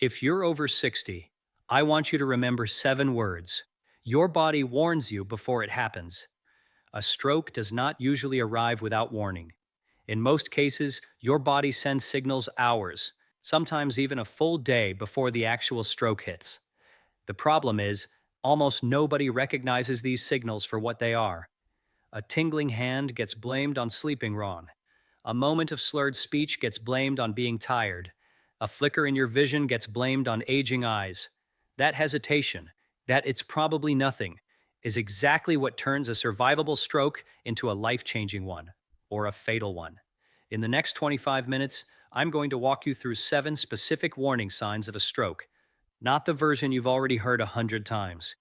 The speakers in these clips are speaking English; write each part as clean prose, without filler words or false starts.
If you're over 60, I want you to remember 7 words. Your body warns you before it happens. A stroke does not usually arrive without warning. In most cases, your body sends signals hours, sometimes even a full day before the actual stroke hits. The problem is, almost nobody recognizes these signals for what they are. A tingling hand gets blamed on sleeping wrong. A moment of slurred speech gets blamed on being tired. A flicker in your vision gets blamed on aging eyes. That hesitation, that it's probably nothing, is exactly what turns a survivable stroke into a life-changing one, or a fatal one. In the next 25 minutes, I'm going to walk you through 7 specific warning signs of a stroke, not the version you've already heard 100 times.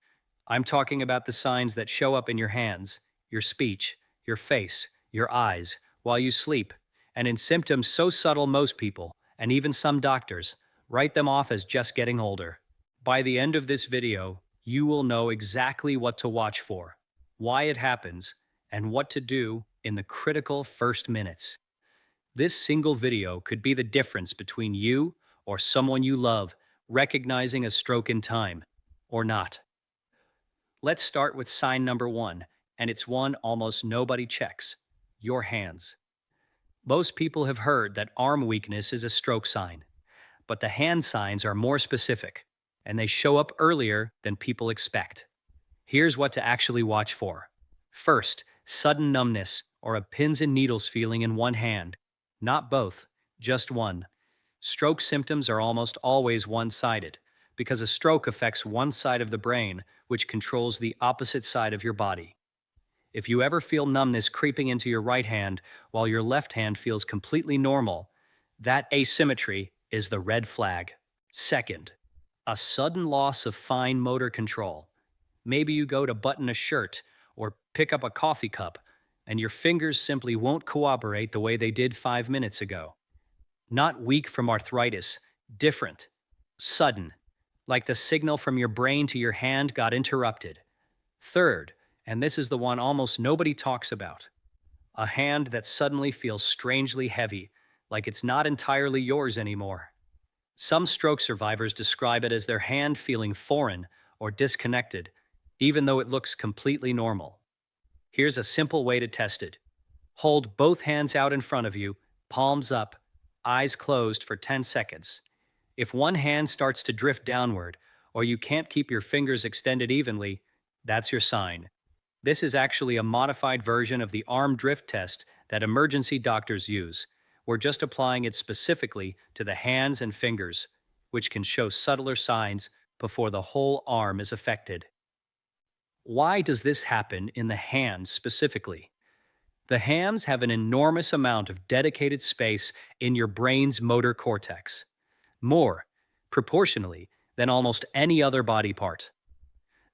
I'm talking about the signs that show up in your hands, your speech, your face, your eyes, while you sleep, and in symptoms so subtle most people, and even some doctors, write them off as just getting older. By the end of this video, you will know exactly what to watch for, why it happens, and what to do in the critical first minutes. This single video could be the difference between you or someone you love recognizing a stroke in time, or not. Let's start with sign number 1, and it's one almost nobody checks: your hands. Most people have heard that arm weakness is a stroke sign, but the hand signs are more specific, and they show up earlier than people expect. Here's what to actually watch for. First, sudden numbness or a pins and needles feeling in one hand. Not both, just one. Stroke symptoms are almost always one-sided, because a stroke affects one side of the brain, which controls the opposite side of your body. If you ever feel numbness creeping into your right hand while your left hand feels completely normal, that asymmetry is the red flag. Second, a sudden loss of fine motor control. Maybe you go to button a shirt or pick up a coffee cup, and your fingers simply won't cooperate the way they did 5 minutes ago. Not weak from arthritis, different. Sudden, like the signal from your brain to your hand got interrupted. Third, and this is the one almost nobody talks about, a hand that suddenly feels strangely heavy, like it's not entirely yours anymore. Some stroke survivors describe it as their hand feeling foreign or disconnected, even though it looks completely normal. Here's a simple way to test it. Hold both hands out in front of you, palms up, eyes closed for 10 seconds. If one hand starts to drift downward, or you can't keep your fingers extended evenly, that's your sign. This is actually a modified version of the arm drift test that emergency doctors use. We're just applying it specifically to the hands and fingers, which can show subtler signs before the whole arm is affected. Why does this happen in the hands specifically? The hands have an enormous amount of dedicated space in your brain's motor cortex, more, proportionally, than almost any other body part.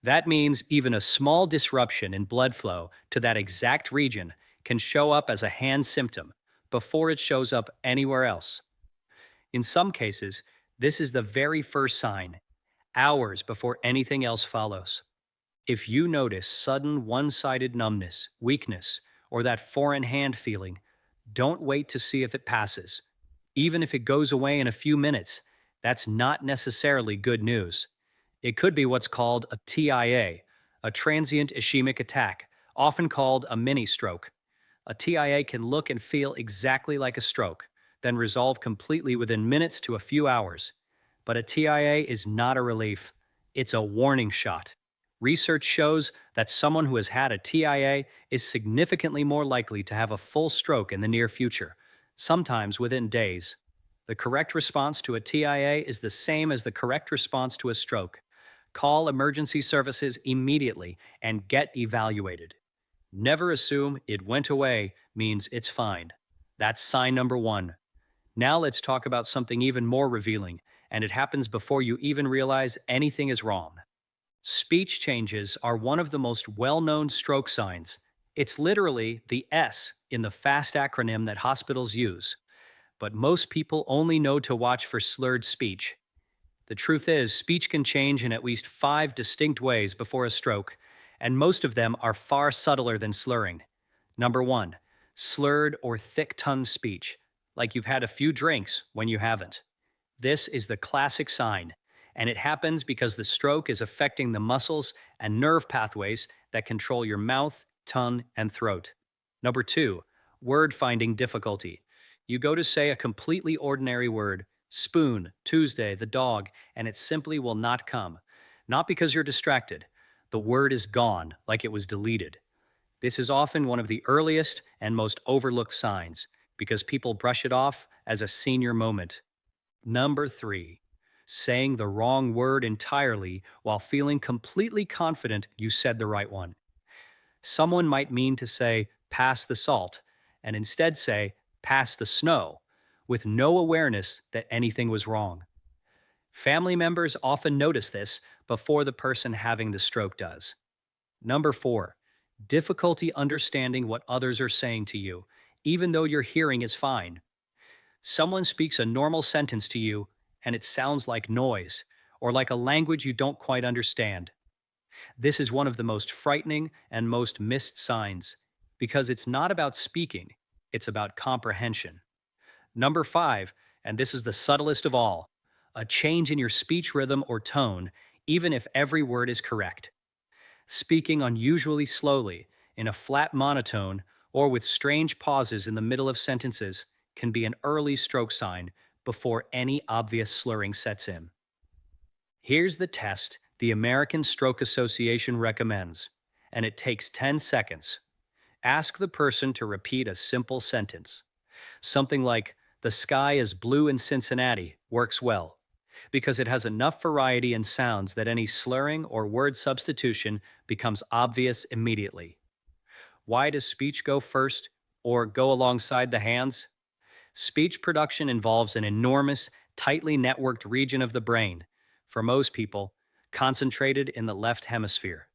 That means even a small disruption in blood flow to that exact region can show up as a hand symptom before it shows up anywhere else. In some cases, this is the very first sign, hours before anything else follows. If you notice sudden one-sided numbness, weakness, or that foreign hand feeling, don't wait to see if it passes. Even if it goes away in a few minutes, that's not necessarily good news. It could be what's called a TIA, a transient ischemic attack, often called a mini stroke. A TIA can look and feel exactly like a stroke, then resolve completely within minutes to a few hours. But a TIA is not a relief. It's a warning shot. Research shows that someone who has had a TIA is significantly more likely to have a full stroke in the near future, sometimes within days. The correct response to a TIA is the same as the correct response to a stroke. Call emergency services immediately and get evaluated. Never assume it went away means it's fine. That's sign number 1. Now let's talk about something even more revealing, and it happens before you even realize anything is wrong. Speech changes are one of the most well-known stroke signs. It's literally the S in the FAST acronym that hospitals use. But most people only know to watch for slurred speech. The truth is, speech can change in at least 5 distinct ways before a stroke, and most of them are far subtler than slurring. Number 1, slurred or thick-tongued speech, like you've had a few drinks when you haven't. This is the classic sign, and it happens because the stroke is affecting the muscles and nerve pathways that control your mouth, tongue, and throat. Number two, word finding difficulty. You go to say a completely ordinary word, spoon, Tuesday, the dog, and it simply will not come. Not because you're distracted. The word is gone, like it was deleted. This is often one of the earliest and most overlooked signs because people brush it off as a senior moment. Number three, saying the wrong word entirely while feeling completely confident you said the right one. Someone might mean to say, pass the salt, and instead say, pass the snow, with no awareness that anything was wrong. Family members often notice this before the person having the stroke does. Number four, difficulty understanding what others are saying to you, even though your hearing is fine. Someone speaks a normal sentence to you, and it sounds like noise, or like a language you don't quite understand. This is one of the most frightening and most missed signs, because it's not about speaking, it's about comprehension. Number five, and this is the subtlest of all, a change in your speech rhythm or tone, even if every word is correct. Speaking unusually slowly, in a flat monotone, or with strange pauses in the middle of sentences can be an early stroke sign before any obvious slurring sets in. Here's the test the American Stroke Association recommends, and it takes 10 seconds. Ask the person to repeat a simple sentence. Something like, the sky is blue in Cincinnati works well, because it has enough variety in sounds that any slurring or word substitution becomes obvious immediately. Why does speech go first or go alongside the hands? Speech production involves an enormous, tightly networked region of the brain, for most people, concentrated in the left hemisphere.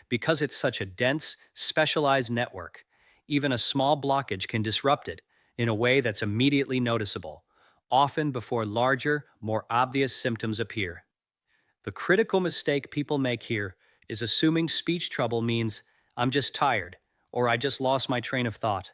Because it's such a dense, specialized network, even a small blockage can disrupt it in a way that's immediately noticeable, often before larger, more obvious symptoms appear. The critical mistake people make here is assuming speech trouble means I'm just tired or I just lost my train of thought.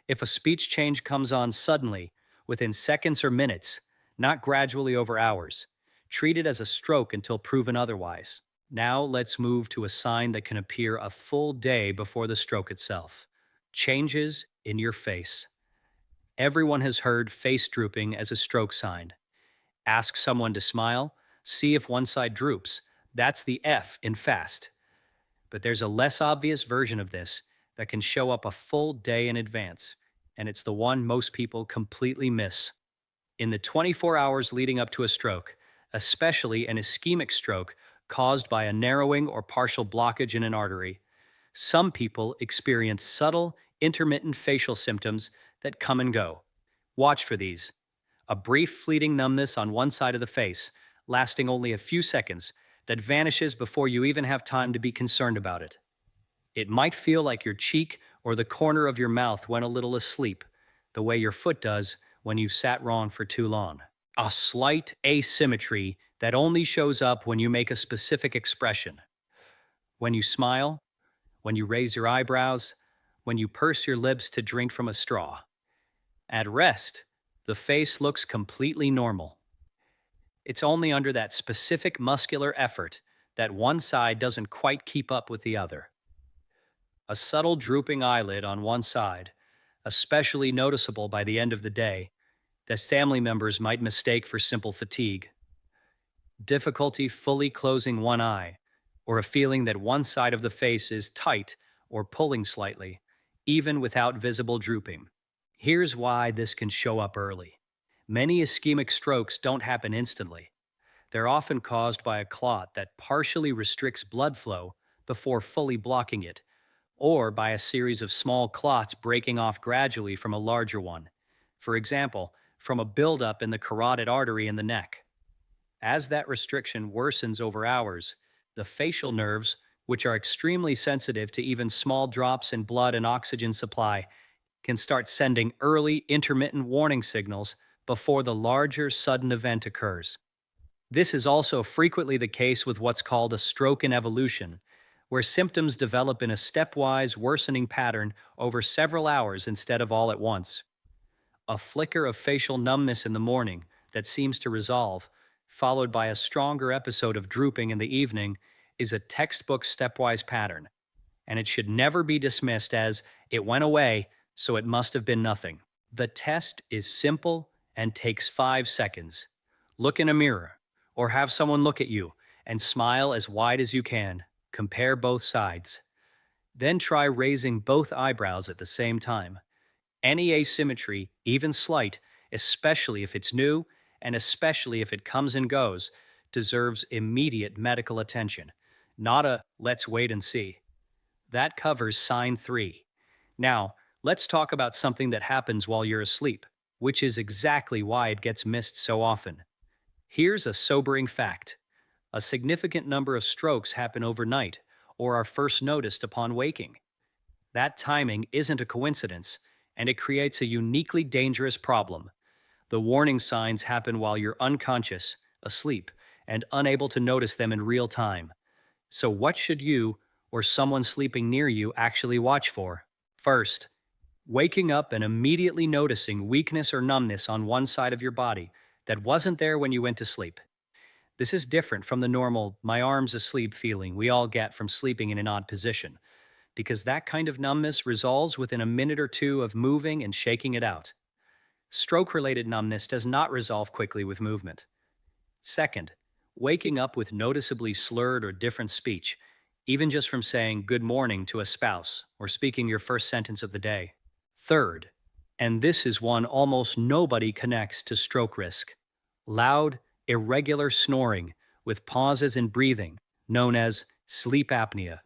If a speech change comes on suddenly, within seconds or minutes, not gradually over hours, treat it as a stroke until proven otherwise. Now let's move to a sign that can appear a full day before the stroke itself. Changes in your face. Everyone has heard face drooping as a stroke sign. Ask someone to smile, see if one side droops. That's the F in fast. But there's a less obvious version of this that can show up a full day in advance, and it's the one most people completely miss. In the 24 hours leading up to a stroke, especially an ischemic stroke caused by a narrowing or partial blockage in an artery, some people experience subtle, intermittent facial symptoms that come and go. Watch for these. A brief, fleeting numbness on one side of the face, lasting only a few seconds, that vanishes before you even have time to be concerned about it. It might feel like your cheek or the corner of your mouth went a little asleep, the way your foot does when you sat wrong for too long. A slight asymmetry that only shows up when you make a specific expression. When you smile, when you raise your eyebrows, when you purse your lips to drink from a straw. At rest, the face looks completely normal. It's only under that specific muscular effort that one side doesn't quite keep up with the other. A subtle drooping eyelid on one side, especially noticeable by the end of the day, that family members might mistake for simple fatigue. Difficulty fully closing one eye, or a feeling that one side of the face is tight or pulling slightly, even without visible drooping. Here's why this can show up early. Many ischemic strokes don't happen instantly. They're often caused by a clot that partially restricts blood flow before fully blocking it, or by a series of small clots breaking off gradually from a larger one. For example, from a buildup in the carotid artery in the neck. As that restriction worsens over hours, the facial nerves, which are extremely sensitive to even small drops in blood and oxygen supply, can start sending early intermittent warning signals before the larger sudden event occurs. This is also frequently the case with what's called a stroke in evolution, where symptoms develop in a stepwise worsening pattern over several hours instead of all at once. A flicker of facial numbness in the morning that seems to resolve, followed by a stronger episode of drooping in the evening, is a textbook stepwise pattern, and it should never be dismissed as it went away, so it must have been nothing. The test is simple and takes 5 seconds. Look in a mirror, or have someone look at you, and smile as wide as you can. Compare both sides. Then try raising both eyebrows at the same time. Any asymmetry, even slight, especially if it's new, and especially if it comes and goes, deserves immediate medical attention, not a let's wait and see. That covers sign 3. Now, let's talk about something that happens while you're asleep, which is exactly why it gets missed so often. Here's a sobering fact. A significant number of strokes happen overnight or are first noticed upon waking. That timing isn't a coincidence, and it creates a uniquely dangerous problem. The warning signs happen while you're unconscious, asleep, and unable to notice them in real time. So what should you or someone sleeping near you actually watch for? First, waking up and immediately noticing weakness or numbness on one side of your body that wasn't there when you went to sleep. This is different from the normal my arm's asleep feeling we all get from sleeping in an odd position, because that kind of numbness resolves within a minute or two of moving and shaking it out. Stroke-related numbness does not resolve quickly with movement. Second, waking up with noticeably slurred or different speech, even just from saying good morning to a spouse or speaking your first sentence of the day. Third, and this is one almost nobody connects to stroke risk, loud, irregular snoring with pauses in breathing, known as sleep apnea.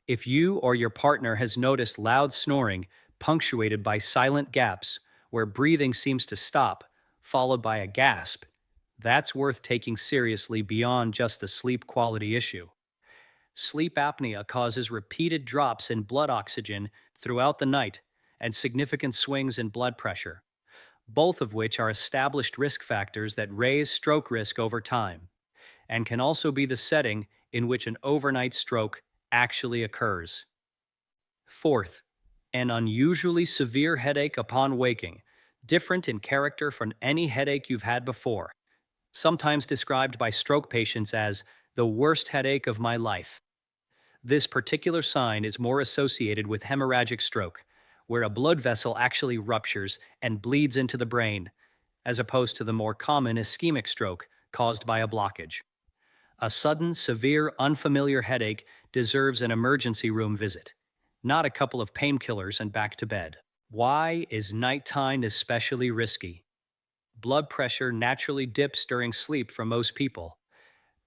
If you or your partner has noticed loud snoring punctuated by silent gaps where breathing seems to stop, followed by a gasp, that's worth taking seriously beyond just the sleep quality issue. Sleep apnea causes repeated drops in blood oxygen throughout the night and significant swings in blood pressure, both of which are established risk factors that raise stroke risk over time, and can also be the setting in which an overnight stroke actually occurs. Fourth, an unusually severe headache upon waking, different in character from any headache you've had before, sometimes described by stroke patients as the worst headache of my life. This particular sign is more associated with hemorrhagic stroke, where a blood vessel actually ruptures and bleeds into the brain, as opposed to the more common ischemic stroke caused by a blockage. A sudden, severe, unfamiliar headache deserves an emergency room visit, not a couple of painkillers and back to bed. Why is nighttime especially risky? Blood pressure naturally dips during sleep for most people,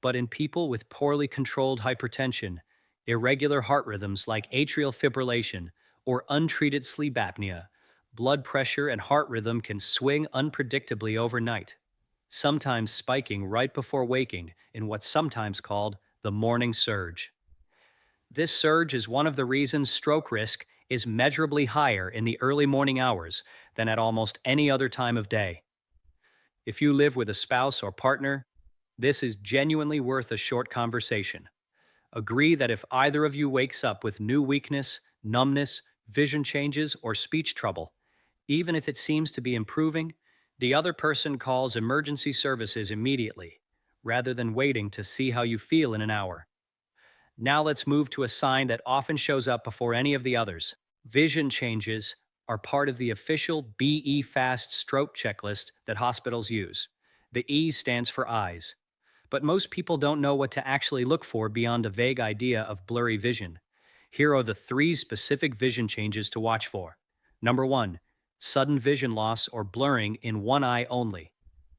but in people with poorly controlled hypertension, irregular heart rhythms like atrial fibrillation, or untreated sleep apnea, blood pressure and heart rhythm can swing unpredictably overnight, sometimes spiking right before waking in what's sometimes called the morning surge. This surge is one of the reasons stroke risk is measurably higher in the early morning hours than at almost any other time of day. If you live with a spouse or partner, this is genuinely worth a short conversation. Agree that if either of you wakes up with new weakness, numbness, vision changes, or speech trouble, even if it seems to be improving, the other person calls emergency services immediately, rather than waiting to see how you feel in an hour. Now let's move to a sign that often shows up before any of the others. Vision changes are part of the official BE FAST stroke checklist that hospitals use. The E stands for eyes. But most people don't know what to actually look for beyond a vague idea of blurry vision. Here are the 3 specific vision changes to watch for. Number 1, sudden vision loss or blurring in one eye only.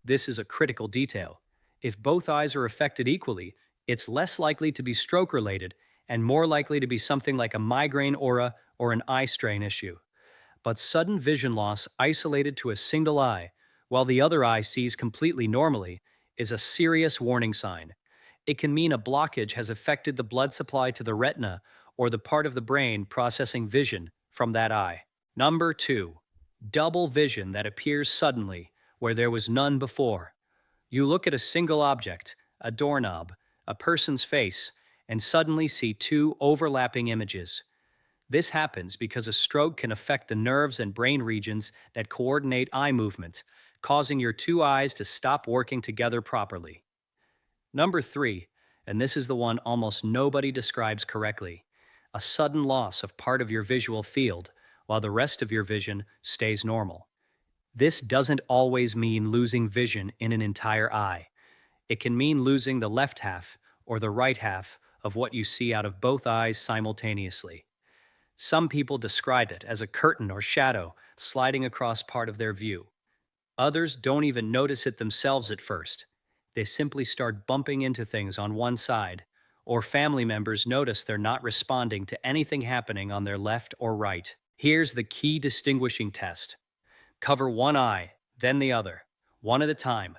This is a critical detail. If both eyes are affected equally, it's less likely to be stroke-related and more likely to be something like a migraine aura or an eye strain issue. But sudden vision loss isolated to a single eye, while the other eye sees completely normally, is a serious warning sign. It can mean a blockage has affected the blood supply to the retina or the part of the brain processing vision from that eye. Number 2, double vision that appears suddenly where there was none before. You look at a single object, a doorknob, a person's face, and suddenly see 2 overlapping images. This happens because a stroke can affect the nerves and brain regions that coordinate eye movement, causing your two eyes to stop working together properly. Number 3, and this is the one almost nobody describes correctly, a sudden loss of part of your visual field while the rest of your vision stays normal. This doesn't always mean losing vision in an entire eye. It can mean losing the left half or the right half of what you see out of both eyes simultaneously. Some people describe it as a curtain or shadow sliding across part of their view. Others don't even notice it themselves at first. They simply start bumping into things on one side, or family members notice they're not responding to anything happening on their left or right. Here's the key distinguishing test. Cover one eye, then the other, one at a time,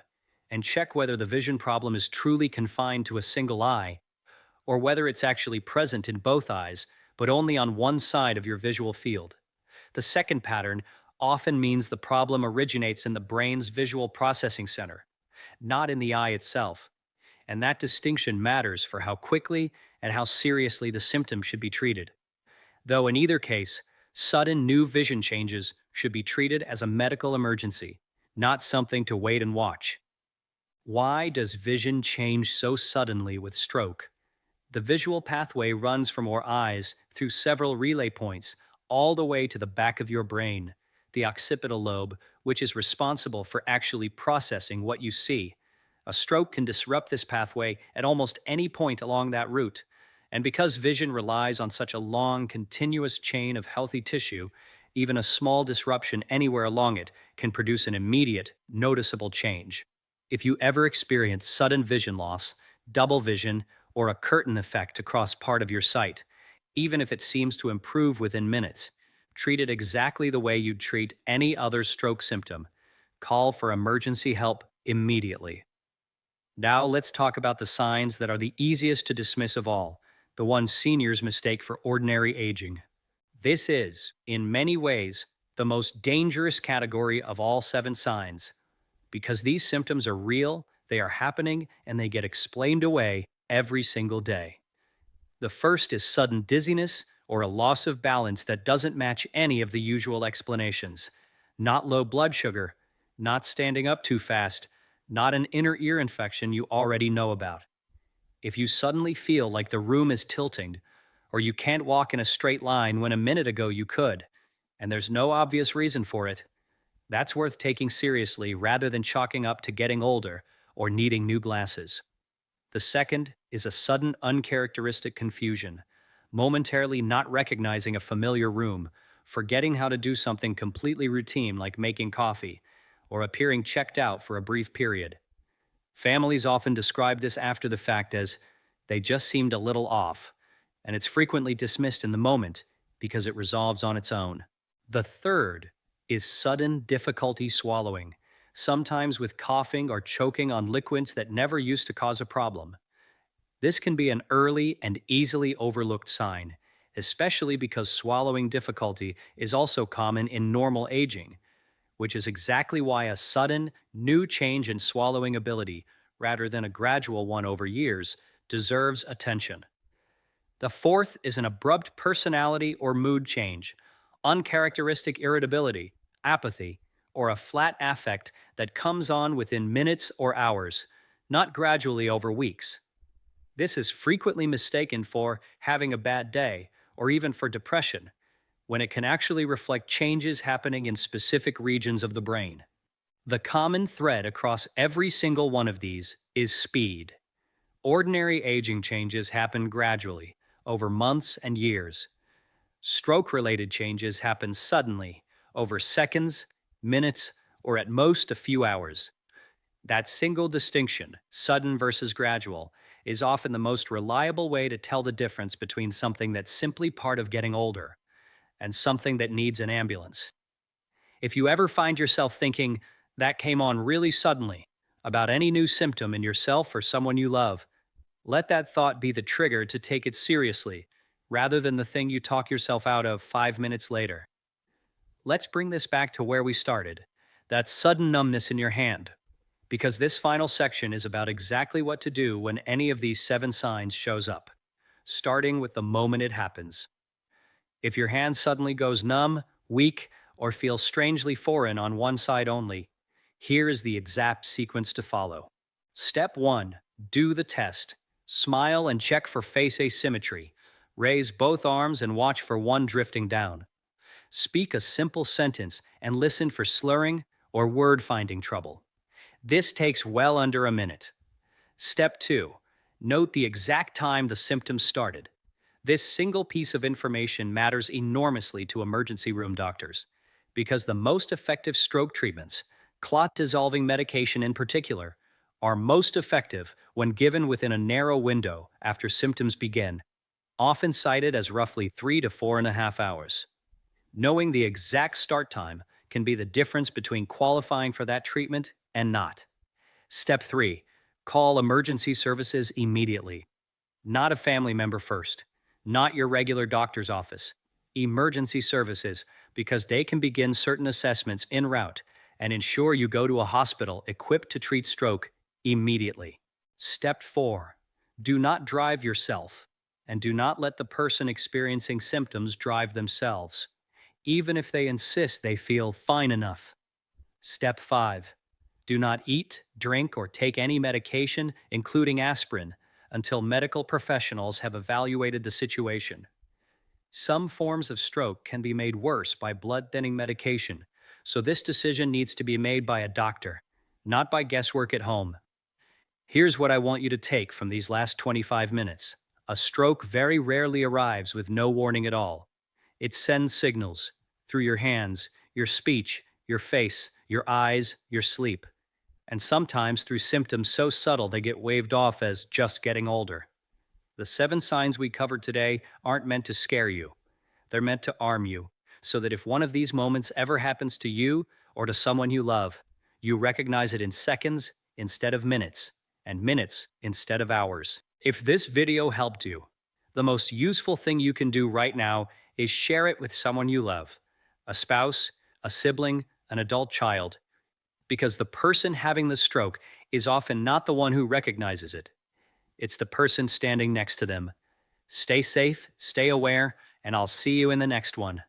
and check whether the vision problem is truly confined to a single eye, or whether it's actually present in both eyes, but only on one side of your visual field. The second pattern often means the problem originates in the brain's visual processing center, not in the eye itself. And that distinction matters for how quickly and how seriously the symptom should be treated. Though in either case, sudden new vision changes should be treated as a medical emergency, not something to wait and watch. Why does vision change so suddenly with stroke? The visual pathway runs from our eyes through several relay points all the way to the back of your brain, the occipital lobe, which is responsible for actually processing what you see. A stroke can disrupt this pathway at almost any point along that route. And because vision relies on such a long, continuous chain of healthy tissue, even a small disruption anywhere along it can produce an immediate, noticeable change. If you ever experience sudden vision loss, double vision, or a curtain effect across part of your sight, even if it seems to improve within minutes, treat it exactly the way you'd treat any other stroke symptom. Call for emergency help immediately. Now let's talk about the signs that are the easiest to dismiss of all, the ones seniors mistake for ordinary aging. This is, in many ways, the most dangerous category of all 7 signs. Because these symptoms are real, they are happening, and they get explained away every single day. The first is sudden dizziness or a loss of balance that doesn't match any of the usual explanations. Not low blood sugar, not standing up too fast, not an inner ear infection you already know about. If you suddenly feel like the room is tilting, or you can't walk in a straight line when a minute ago you could, and there's no obvious reason for it, that's worth taking seriously rather than chalking up to getting older or needing new glasses. The second is a sudden uncharacteristic confusion, momentarily not recognizing a familiar room, forgetting how to do something completely routine like making coffee, or appearing checked out for a brief period. Families often describe this after the fact as, they just seemed a little off, and it's frequently dismissed in the moment because it resolves on its own. The third is sudden difficulty swallowing, sometimes with coughing or choking on liquids that never used to cause a problem. This can be an early and easily overlooked sign, especially because swallowing difficulty is also common in normal aging, which is exactly why a sudden, new change in swallowing ability, rather than a gradual one over years, deserves attention. The fourth is an abrupt personality or mood change, uncharacteristic irritability, apathy, or a flat affect that comes on within minutes or hours, not gradually over weeks. This is frequently mistaken for having a bad day or even for depression, when it can actually reflect changes happening in specific regions of the brain. The common thread across every single one of these is speed. Ordinary aging changes happen gradually, over months and years. Stroke-related changes happen suddenly, over seconds, minutes, or at most a few hours. That single distinction, sudden versus gradual, is often the most reliable way to tell the difference between something that's simply part of getting older and something that needs an ambulance. If you ever find yourself thinking, that came on really suddenly, about any new symptom in yourself or someone you love, let that thought be the trigger to take it seriously, rather than the thing you talk yourself out of 5 minutes later. Let's bring this back to where we started, that sudden numbness in your hand, because this final section is about exactly what to do when any of these 7 signs shows up, starting with the moment it happens. If your hand suddenly goes numb, weak, or feels strangely foreign on one side only, Here is the exact sequence to follow. Step 1. Do the test. Smile and check for face asymmetry. Raise both arms and watch for one drifting down. Speak a simple sentence and listen for slurring or word finding trouble. This takes well under a minute. Step 2. Note the exact time the symptoms started. This single piece of information matters enormously to emergency room doctors because the most effective stroke treatments, clot-dissolving medication in particular, are most effective when given within a narrow window after symptoms begin, often cited as roughly 3 to 4.5 hours. Knowing the exact start time can be the difference between qualifying for that treatment and not. Step 3. Call emergency services immediately. Not a family member first. Not your regular doctor's office. Emergency services, because they can begin certain assessments en route and ensure you go to a hospital equipped to treat stroke immediately. Step 4. Do not drive yourself, and do not let the person experiencing symptoms drive themselves, even if they insist they feel fine enough. Step 5. Do not eat, drink, or take any medication, including aspirin, until medical professionals have evaluated the situation. Some forms of stroke can be made worse by blood-thinning medication, so this decision needs to be made by a doctor, not by guesswork at home. Here's what I want you to take from these last 25 minutes. A stroke very rarely arrives with no warning at all. It sends signals through your hands, your speech, your face, your eyes, your sleep, and sometimes through symptoms so subtle they get waved off as just getting older. The 7 signs we covered today aren't meant to scare you. They're meant to arm you, so that if one of these moments ever happens to you or to someone you love, you recognize it in seconds instead of minutes, and minutes instead of hours. If this video helped you, the most useful thing you can do right now is share it with someone you love, a spouse, a sibling, an adult child, because the person having the stroke is often not the one who recognizes it. It's the person standing next to them. Stay safe, stay aware, and I'll see you in the next one.